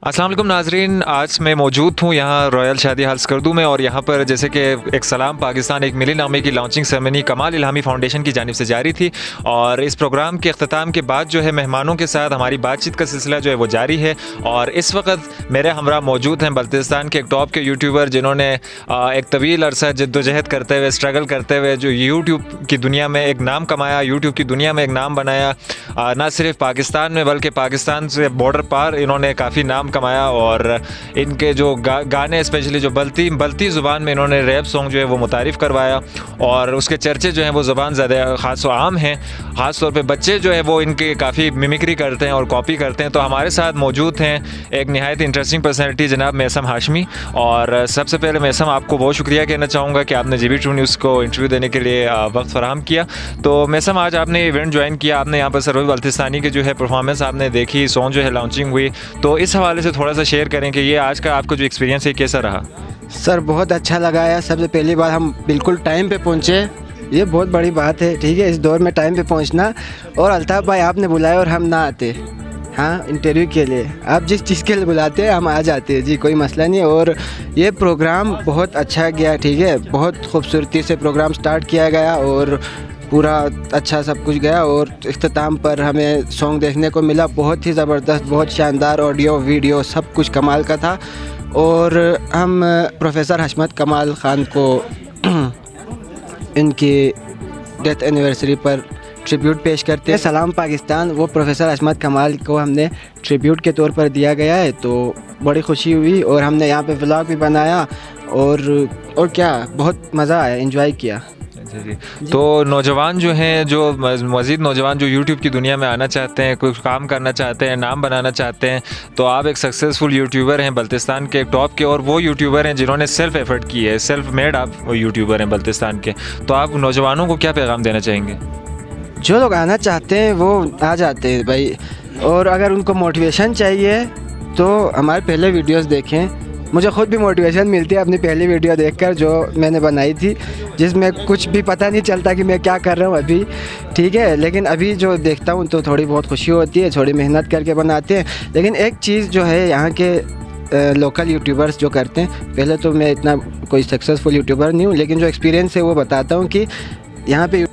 अस्सलाम वालेकुम नाजरीन, आज मैं मौजूद हूँ यहाँ रॉयल शादी हाल स्कर्दू में। और यहाँ पर जैसे कि एक सलाम पाकिस्तान एक मिली नामे की लॉन्चिंग सेरेमनी कमाल इल्हामी फाउंडेशन की जानिब से जारी थी। और इस प्रोग्राम के अख्ताम के बाद जो है मेहमानों के साथ हमारी बातचीत का सिलसिला जो है वो जारी है। और इस वक्त मेरे हमरा मौजूद हैं बल्तिस्तान के एक टॉप के यूट्यूबर, जिन्होंने एक तवील अरसा जद्दोजहद करते हुए, स्ट्रगल करते हुए जो यूट्यूब की दुनिया में एक नाम कमाया, यूट्यूब की दुनिया में एक नाम बनाया। ना सिर्फ पाकिस्तान में बल्कि पाकिस्तान से बॉर्डर पार इन्होंने काफ़ी नाम कमाया। और इनके जो गाने स्पेशली जो बल्ती ज़ुबान में इन्होंने रैप सॉन्ग जो है वो मुतारिफ़ करवाया। और उसके चर्चे जो हैं वो ज़ुबान ज़्यादा ख़ास व आम हैं। ख़ास तौर पे बच्चे जो है वो इनके काफ़ी मिमिक्री करते हैं और कॉपी करते हैं। तो हमारे साथ मौजूद हैं एक नहायत इंटरेस्टिंग पर्सनैलिटी जनाब मैसम हाशमी। और सबसे पहले मैसम, आपको बहुत शुक्रिया कहना चाहूँगा कि आपने GB True न्यूज़ को इंटरव्यू देने के लिए वक्त फ़राहम किया। तो मैसम, आज आपने इवेंट ज्वाइन किया, आपने यहाँ पर सरवर बल्तिस्तानी की जो है परफॉर्मेंस आपने देखी, सॉन्ग जो है लॉन्चिंग हुई, तो इस हवाले से थोड़ा सा शेयर करें कि ये आज का आपका जो एक्सपीरियंस है कैसा रहा? सर बहुत अच्छा लगा है। सबसे पहली बार हम बिल्कुल टाइम पे पहुँचे, ये बहुत बड़ी बात है। ठीक है, इस दौर में टाइम पे पहुँचना। और अल्ताफ़ भाई आपने बुलाया और हम ना आते, हाँ इंटरव्यू के लिए, आप जिस चीज़ के लिए बुलाते हैं हम आ जाते हैं जी, कोई मसला नहीं। और ये प्रोग्राम बहुत अच्छा गया, ठीक है, बहुत खूबसूरती से प्रोग्राम स्टार्ट किया गया और पूरा अच्छा सब कुछ गया। और इख्तिताम पर हमें सॉन्ग देखने को मिला, बहुत ही ज़बरदस्त, बहुत शानदार, ऑडियो वीडियो सब कुछ कमाल का था। और हम प्रोफेसर हशमत कमाल ख़ान को इनकी डेथ एनिवर्सरी पर ट्रिब्यूट पेश करते हैं। सलाम पाकिस्तान वो प्रोफेसर हशमत कमाल को हमने ट्रिब्यूट के तौर पर दिया गया है, तो बड़ी खुशी हुई। और हमने यहाँ पे व्लॉग भी बनाया और क्या बहुत मज़ा आया, एंजॉय किया। जी। तो नौजवान जो हैं, जो मज़ीद नौजवान जो यूट्यूब की दुनिया में आना चाहते हैं, कुछ काम करना चाहते हैं, नाम बनाना चाहते हैं, तो आप एक सक्सेसफुल यूट्यूबर हैं बल्तिस्तान के टॉप के, और वो यूट्यूबर हैं जिन्होंने सेल्फ एफर्ट की है, सेल्फ मेड आप यूट्यूबर हैं बल्तिस्तान के। तो आप नौजवानों को क्या पैगाम देना चाहेंगे? जो लोग आना चाहते हैं वो आ जाते हैं भाई। और अगर उनको मोटिवेशन चाहिए तो हमारे पहले वीडियोस देखें। मुझे ख़ुद भी मोटिवेशन मिलती है अपनी पहली वीडियो देखकर जो मैंने बनाई थी, जिसमें कुछ भी पता नहीं चलता कि मैं क्या कर रहा हूँ अभी, ठीक है। लेकिन अभी जो देखता हूँ तो थोड़ी बहुत खुशी होती है, थोड़ी मेहनत करके बनाते हैं। लेकिन एक चीज़ जो है यहाँ के लोकल यूट्यूबर्स जो करते हैं, पहले तो मैं इतना कोई सक्सेसफुल यूट्यूबर नहीं हूँ, लेकिन जो एक्सपीरियंस है वो बताता हूँ कि यहाँ पे